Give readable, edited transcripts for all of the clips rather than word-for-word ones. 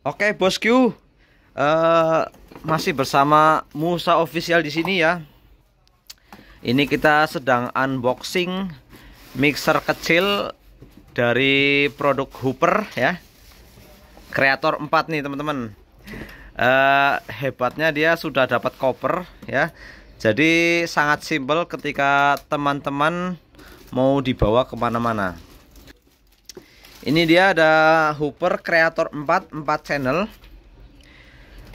Oke bosku, eh, masih bersama Musa Official di sini ya. Ini kita sedang unboxing mixer kecil dari produk Hooper ya, Creator 4 nih teman-teman. Hebatnya dia sudah dapat cover ya. Jadi sangat simpel ketika teman-teman mau dibawa kemana-mana. Ini dia ada Hooper Creator 4 channel.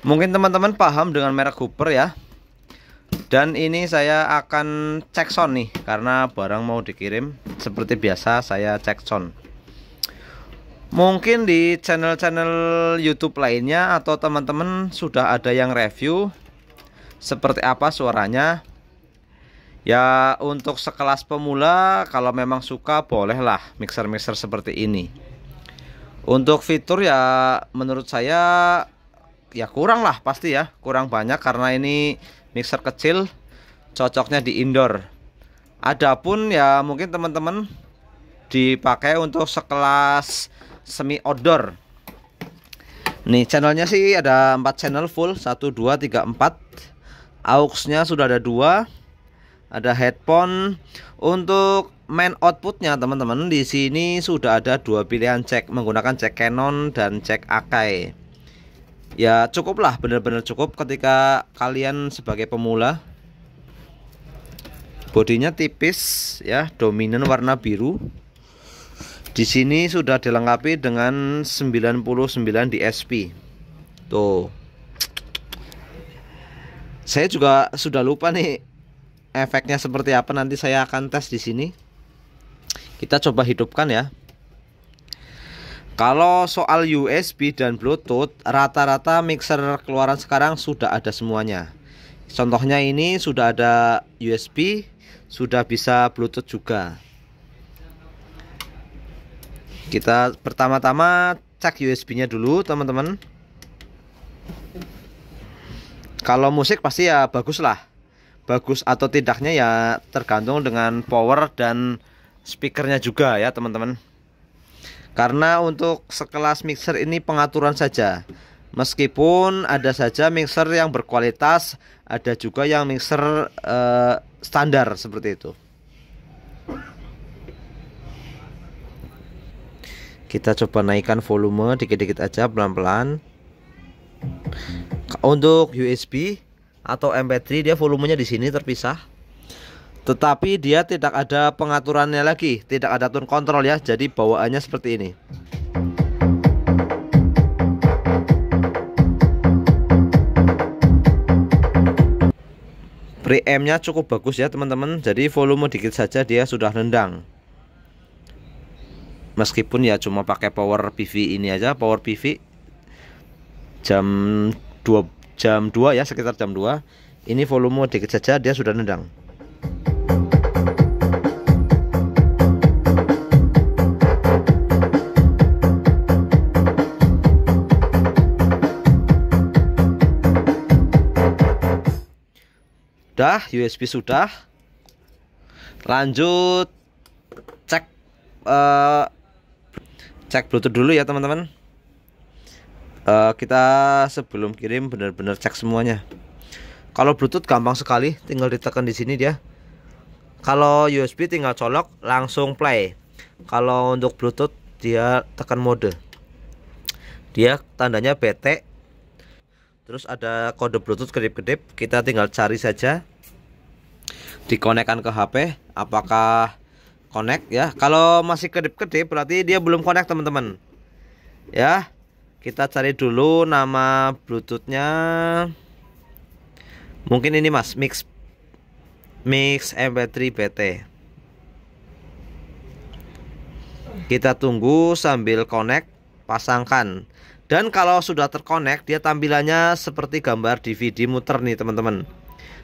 Mungkin teman-teman paham dengan merek Hooper ya. Dan ini saya akan cek sound nih, karena barang mau dikirim. Seperti biasa saya cek sound. Mungkin di channel-channel YouTube lainnya atau teman-teman sudah ada yang review seperti apa suaranya. Ya untuk sekelas pemula, kalau memang suka bolehlah mixer-mixer seperti ini. Untuk fitur ya menurut saya ya kurang lah, pasti ya kurang banyak, karena ini mixer kecil, cocoknya di indoor. Adapun ya mungkin teman-teman dipakai untuk sekelas semi outdoor. Nih channelnya sih ada 4 channel full, 1 2 3 4. Auxnya sudah ada 2. Ada headphone. Untuk main outputnya teman-teman, di sini sudah ada 2 pilihan jack, menggunakan jack Canon dan jack Akai. Ya cukuplah, bener-bener cukup ketika kalian sebagai pemula. Bodinya tipis ya, dominan warna biru. Di sini sudah dilengkapi dengan 99 DSP. Tuh. Saya juga sudah lupa nih efeknya seperti apa, nanti saya akan tes di sini. Kita coba hidupkan ya. Kalau soal USB dan Bluetooth, rata-rata mixer keluaran sekarang sudah ada semuanya. Contohnya ini sudah ada USB, sudah bisa Bluetooth juga. Kita pertama-tama cek USB-nya dulu teman-teman. Kalau musik pasti ya bagus lah. Bagus atau tidaknya ya tergantung dengan power dan speakernya juga ya teman-teman. Karena untuk sekelas mixer ini pengaturan saja. Meskipun ada saja mixer yang berkualitas, ada juga yang mixer standar seperti itu. Kita coba naikkan volume dikit-dikit aja, pelan-pelan. Untuk USB atau MP3 dia volumenya di sini terpisah. Tetapi dia tidak ada pengaturannya lagi, tidak ada tone control ya. Jadi bawaannya seperti ini. Preamp-nya cukup bagus ya teman-teman. Jadi volume dikit saja dia sudah nendang. Meskipun ya cuma pakai power PV ini aja, power PV jam 2 ya, sekitar jam 2. Ini volume dikit saja dia sudah nendang. Udah, USB sudah. Lanjut cek cek Bluetooth dulu ya teman-teman. Kita sebelum kirim benar-benar cek semuanya. Kalau Bluetooth gampang sekali, tinggal ditekan di sini dia. Kalau USB tinggal colok langsung play. Kalau untuk Bluetooth dia tekan mode. Dia tandanya BT. Terus ada kode Bluetooth kedip-kedip, kita tinggal cari saja. Dikonekkan ke HP, apakah connect ya. Kalau masih kedip-kedip berarti dia belum connect teman-teman. Ya. Kita cari dulu nama Bluetoothnya. Mungkin ini mas, Mix MP3 BT. Kita tunggu sambil connect, pasangkan. Dan kalau sudah terkonek, dia tampilannya seperti gambar DVD muter nih teman-teman.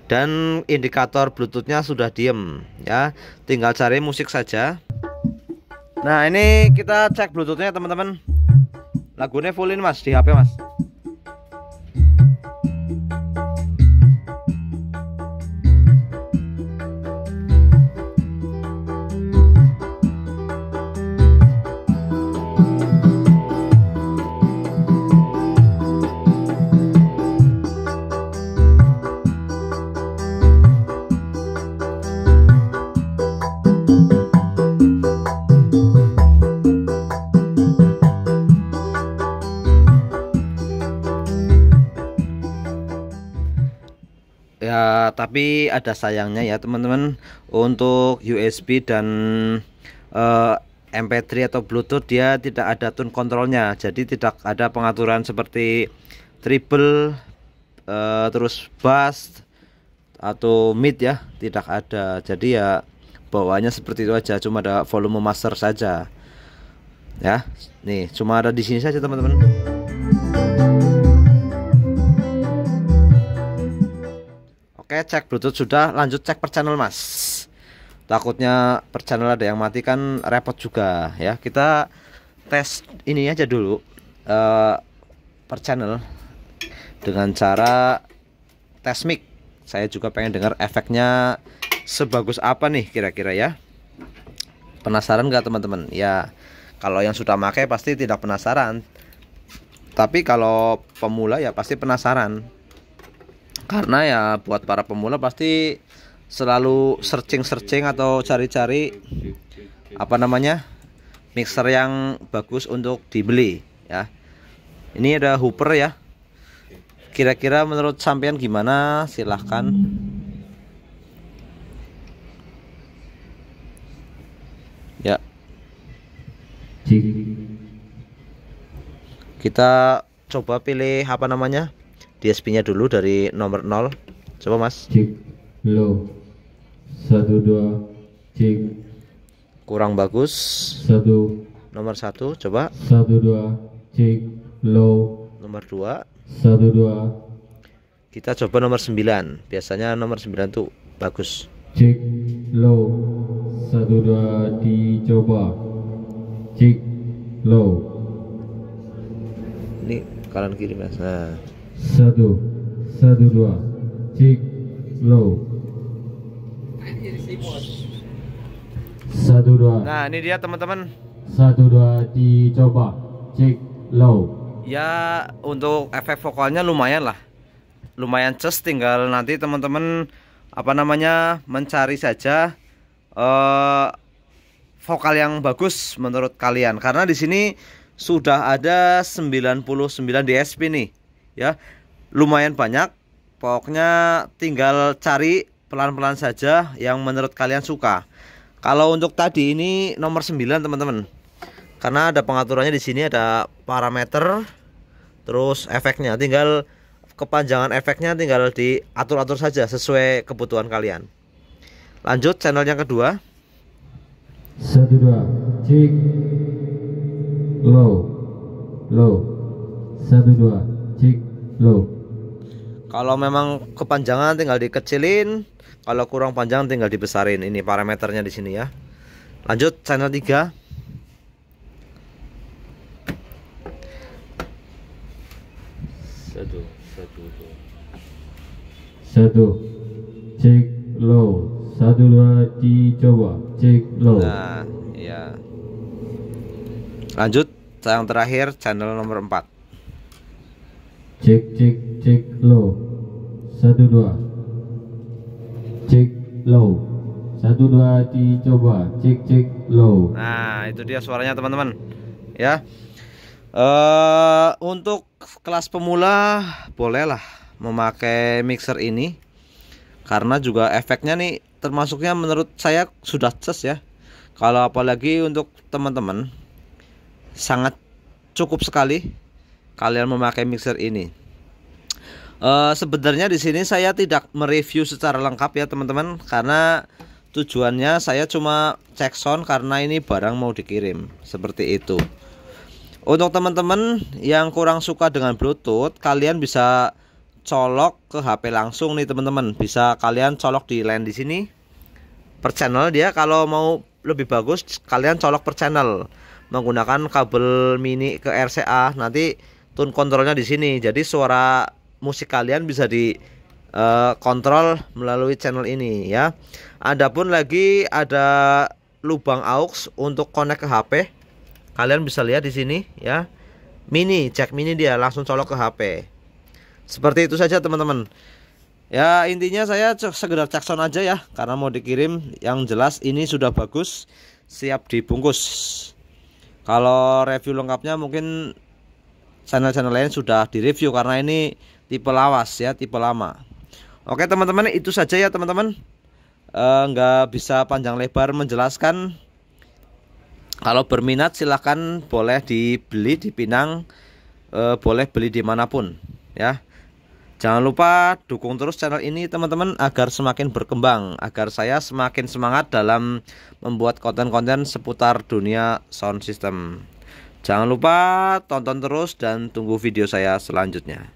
Dan indikator Bluetoothnya sudah diem ya. Tinggal cari musik saja. Nah ini kita cek Bluetoothnya teman-teman. Lagunya fullin mas di HP mas. Tapi ada sayangnya ya teman-teman, untuk USB dan MP3 atau Bluetooth dia tidak ada tune kontrolnya, jadi tidak ada pengaturan seperti treble, terus bass atau mid ya, tidak ada. Jadi ya bawaannya seperti itu aja, cuma ada volume master saja ya. Nih cuma ada di sini saja teman-teman. Oke, cek Bluetooth sudah, lanjut cek per channel mas. Takutnya per channel ada yang mati kan repot juga ya. Kita tes ini aja dulu per channel dengan cara tes mic. Saya juga pengen dengar efeknya sebagus apa nih kira-kira ya. Penasaran nggak teman-teman? Ya kalau yang sudah pakai pasti tidak penasaran, tapi kalau pemula ya pasti penasaran. Karena ya buat para pemula pasti selalu searching atau cari-cari apa namanya mixer yang bagus untuk dibeli ya. Ini ada Hooper ya. Kira-kira menurut sampean gimana? Silahkan. Ya. Kita coba pilih apa namanya? DSP-nya dulu dari nomor 0. Coba mas. Cek low 1 2 cek. Kurang bagus. 1 Nomor 1 coba. 1 2 cek low. Nomor 2. 1 2. Kita coba nomor 9. Biasanya nomor 9 tuh bagus. Cek low 1 2 dicoba. Cek low. Ini kanan kiri mas. Nah. 1 1 2 cek low. 1 2. Nah, ini dia teman-teman. 1 2 dicoba. Cek low. Ya, untuk efek vokalnya lumayan lah. Lumayan ces, tinggal nanti teman-teman apa namanya mencari saja vokal yang bagus menurut kalian. Karena di sini sudah ada 99 DSP nih. Ya, lumayan banyak. Pokoknya tinggal cari pelan-pelan saja yang menurut kalian suka. Kalau untuk tadi ini nomor 9 teman-teman. Karena ada pengaturannya di sini, ada parameter, terus efeknya. Tinggal kepanjangan efeknya tinggal diatur-atur saja sesuai kebutuhan kalian. Lanjut channel yang kedua. 1 2 cek low. Low 1 2 cek low. Kalau memang kepanjangan tinggal dikecilin, kalau kurang panjang tinggal dibesarin. Ini parameternya di sini ya. Lanjut channel 3. 1 cek low. 1 2 dicoba. Cek low. Nah, ya. Lanjut yang terakhir channel nomor 4. Cek cek cek low. 1 2 cek low. 1 2 dicoba. Cek cek low. Nah, itu dia suaranya teman-teman. Ya. Untuk kelas pemula bolehlah memakai mixer ini. Karena juga efeknya nih termasuknya menurut saya sudah ces ya. Kalau apalagi untuk teman-teman sangat cukup sekali kalian memakai mixer ini. Sebenarnya di sini saya tidak mereview secara lengkap ya teman-teman, karena tujuannya saya cuma cek sound karena ini barang mau dikirim seperti itu. Untuk teman-teman yang kurang suka dengan Bluetooth, kalian bisa colok ke HP langsung nih teman-teman. Bisa kalian colok di line di sini per channel dia. Kalau mau lebih bagus kalian colok per channel menggunakan kabel mini ke RCA. Nanti tune kontrolnya di sini. Jadi suara musik kalian bisa di kontrol melalui channel ini ya. Adapun lagi ada lubang aux untuk connect ke HP. Kalian bisa lihat di sini ya. Mini, jack mini dia langsung colok ke HP. Seperti itu saja teman-teman. Ya intinya saya sekedar cek sound aja ya, karena mau dikirim. Yang jelas ini sudah bagus, siap dibungkus. Kalau review lengkapnya mungkin channel-channel lain sudah direview, karena ini tipe lawas ya, tipe lama. Oke teman-teman, itu saja ya teman-teman. Nggak bisa panjang lebar menjelaskan. Kalau berminat silahkan boleh dibeli di Pinang, boleh beli dimanapun ya. Jangan lupa dukung terus channel ini teman-teman agar semakin berkembang, agar saya semakin semangat dalam membuat konten-konten seputar dunia sound system. Jangan lupa tonton terus dan tunggu video saya selanjutnya.